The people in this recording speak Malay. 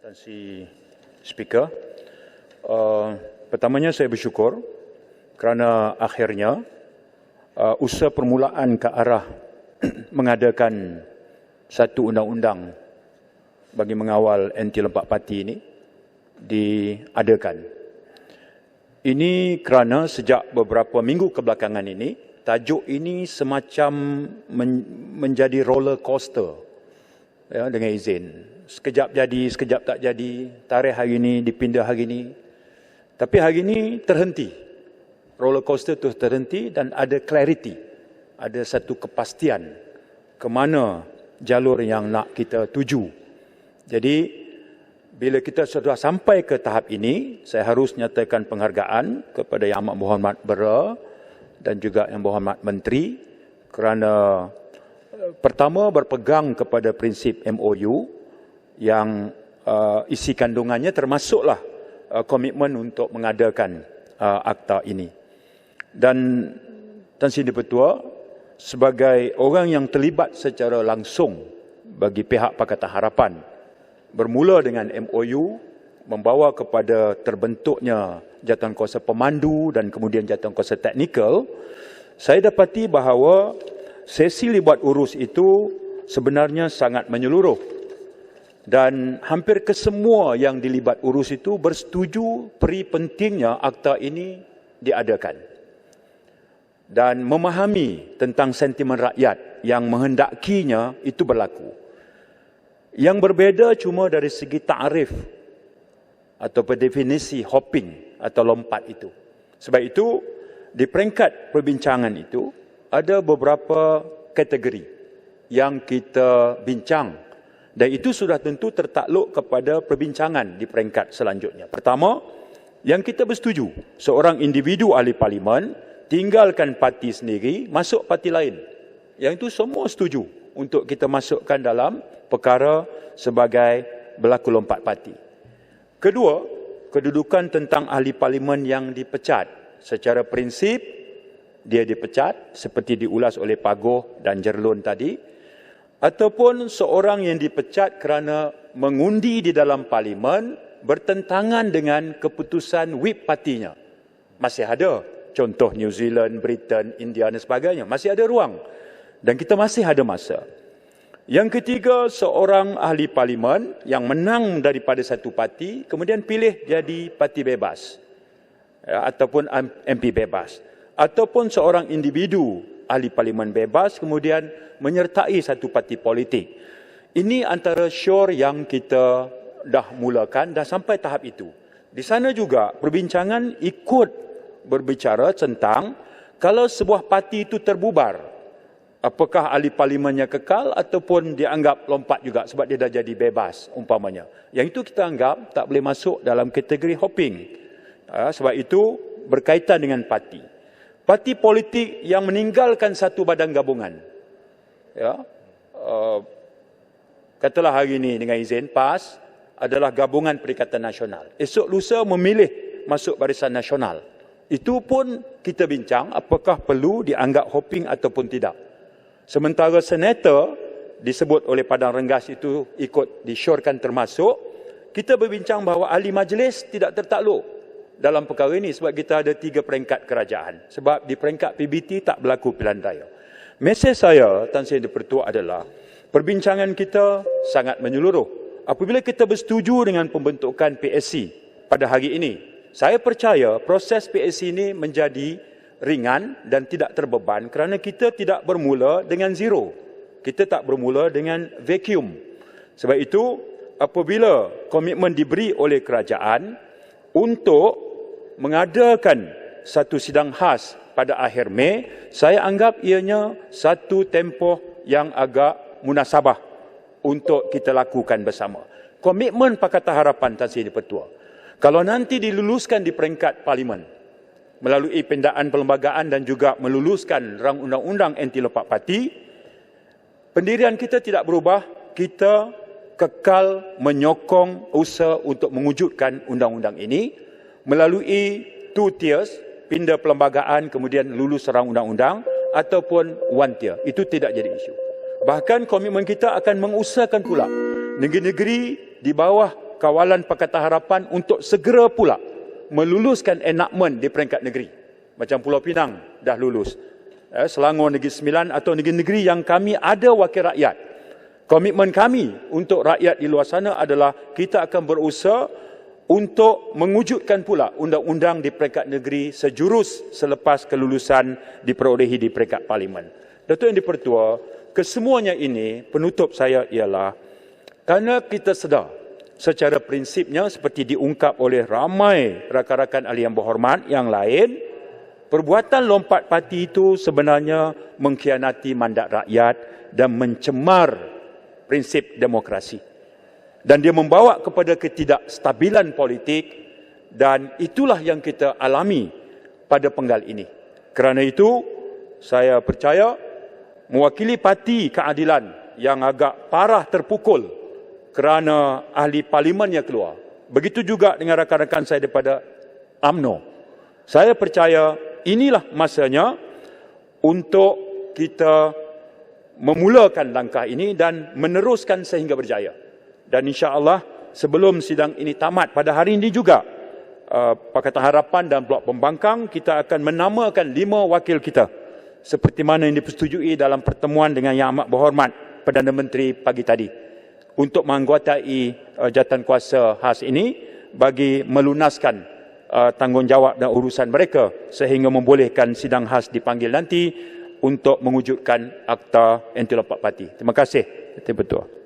Tuan Si Speaker, pertamanya saya bersyukur kerana akhirnya usaha permulaan ke arah mengadakan satu undang-undang bagi mengawal anti lompat parti ini diadakan. Ini kerana sejak beberapa minggu kebelakangan ini, tajuk ini semacam menjadi roller coaster, ya, dengan izin. Sekejap jadi, sekejap tak jadi, tarikh hari ini dipindah hari ini. Tapi hari ini terhenti. Roller coaster itu terhenti dan ada clarity. Ada satu kepastian ke mana jalur yang nak kita tuju. Jadi, bila kita sudah sampai ke tahap ini, saya harus nyatakan penghargaan kepada Yang Amat Berhormat Bera dan juga Yang Berhormat Menteri kerana pertama berpegang kepada prinsip MOU yang isi kandungannya termasuklah komitmen untuk mengadakan akta ini. Dan Tan Sri Di-Pertua sebagai orang yang terlibat secara langsung bagi pihak Pakatan Harapan bermula dengan MOU membawa kepada terbentuknya jawatankuasa pemandu dan kemudian jawatankuasa teknikal, saya dapati bahawa sesi libat urus itu sebenarnya sangat menyeluruh. Dan hampir kesemua yang dilibat urus itu bersetuju peri pentingnya akta ini diadakan. Dan memahami tentang sentimen rakyat yang menghendakinya itu berlaku. Yang berbeza cuma dari segi ta'rif atau definisi hopping atau lompat itu. Sebab itu, di peringkat perbincangan itu, ada beberapa kategori yang kita bincang. Dan itu sudah tentu tertakluk kepada perbincangan di peringkat selanjutnya. Pertama, yang kita bersetuju, seorang individu ahli parlimen tinggalkan parti sendiri, masuk parti lain. Yang itu semua setuju untuk kita masukkan dalam perkara sebagai berlaku lompat parti. Kedua, kedudukan tentang ahli parlimen yang dipecat. Secara prinsip, dia dipecat seperti diulas oleh Pagoh dan Jerlun tadi. Ataupun seorang yang dipecat kerana mengundi di dalam parlimen bertentangan dengan keputusan whip partinya. Masih ada. Contoh New Zealand, Britain, India dan sebagainya. Masih ada ruang. Dan kita masih ada masa. Yang ketiga, seorang ahli parlimen yang menang daripada satu parti, kemudian pilih jadi parti bebas. Ya, ataupun MP bebas. Ataupun seorang individu ahli parlimen bebas kemudian menyertai satu parti politik. Ini antara syur yang kita dah mulakan, dah sampai tahap itu. Di sana juga perbincangan ikut berbicara tentang kalau sebuah parti itu terbubar, apakah ahli parlimennya kekal ataupun dianggap lompat juga sebab dia dah jadi bebas umpamanya. Yang itu kita anggap tak boleh masuk dalam kategori hopping. Sebab itu berkaitan dengan parti. Parti politik yang meninggalkan satu badan gabungan. Ya, katalah hari ini dengan izin PAS adalah gabungan Perikatan Nasional. Esok lusa memilih masuk Barisan Nasional. Itu pun kita bincang apakah perlu dianggap hopping ataupun tidak. Sementara senator disebut oleh Padang Rengas itu ikut disyorkan termasuk, kita berbincang bahawa ahli majlis tidak tertakluk dalam perkara ini sebab kita ada 3 peringkat kerajaan. Sebab di peringkat PBT tak berlaku pilihan raya. Mesej saya, Tan Sri Di-Pertua adalah, perbincangan kita sangat menyeluruh. Apabila kita bersetuju dengan pembentukan PSC pada hari ini, saya percaya proses PSC ini menjadi ringan dan tidak terbeban kerana kita tidak bermula dengan zero. Kita tak bermula dengan vacuum. Sebab itu, apabila komitmen diberi oleh kerajaan untuk mengadakan satu sidang khas pada akhir Mei, saya anggap ianya satu tempoh yang agak munasabah untuk kita lakukan bersama. Komitmen Pakatan Harapan Tan Sri Di-Pertua, kalau nanti diluluskan di peringkat parlimen melalui pindaan perlembagaan dan juga meluluskan rang undang-undang anti lompat parti, pendirian kita tidak berubah. Kita kekal menyokong usaha untuk mewujudkan undang-undang ini melalui 2 tiers, pindah perlembagaan kemudian lulus rang undang-undang ataupun 1 tier. Itu tidak jadi isu. Bahkan komitmen kita akan mengusahakan pula negeri-negeri di bawah kawalan Pakatan Harapan untuk segera pula meluluskan enakmen di peringkat negeri. Macam Pulau Pinang dah lulus. Selangor Negeri Sembilan atau negeri-negeri yang kami ada wakil rakyat. Komitmen kami untuk rakyat di luar sana adalah kita akan berusaha untuk mewujudkan pula undang-undang di peringkat negeri sejurus selepas kelulusan diperolehi di peringkat parlimen. Datuk Yang di-Pertua, kesemuanya ini penutup saya ialah kerana kita sedar secara prinsipnya seperti diungkap oleh ramai rakan-rakan ahli yang berhormat yang lain, perbuatan lompat parti itu sebenarnya mengkhianati mandat rakyat dan mencemar prinsip demokrasi. Dan dia membawa kepada ketidakstabilan politik dan itulah yang kita alami pada penggal ini. Kerana itu, saya percaya mewakili parti keadilan yang agak parah terpukul kerana ahli parlimennya keluar. Begitu juga dengan rakan-rakan saya daripada UMNO. Saya percaya inilah masanya untuk kita memulakan langkah ini dan meneruskan sehingga berjaya. Dan insya-Allah sebelum sidang ini tamat pada hari ini juga, Pakatan Harapan dan Blok Pembangkang kita akan menamakan 5 wakil kita seperti mana yang dipersetujui dalam pertemuan dengan Yang Amat Berhormat Perdana Menteri pagi tadi untuk menganggotai jawatan kuasa khas ini bagi melunaskan tanggungjawab dan urusan mereka sehingga membolehkan sidang khas dipanggil nanti untuk mewujudkan Akta Anti Lompat Parti. Terima kasih, Ketua.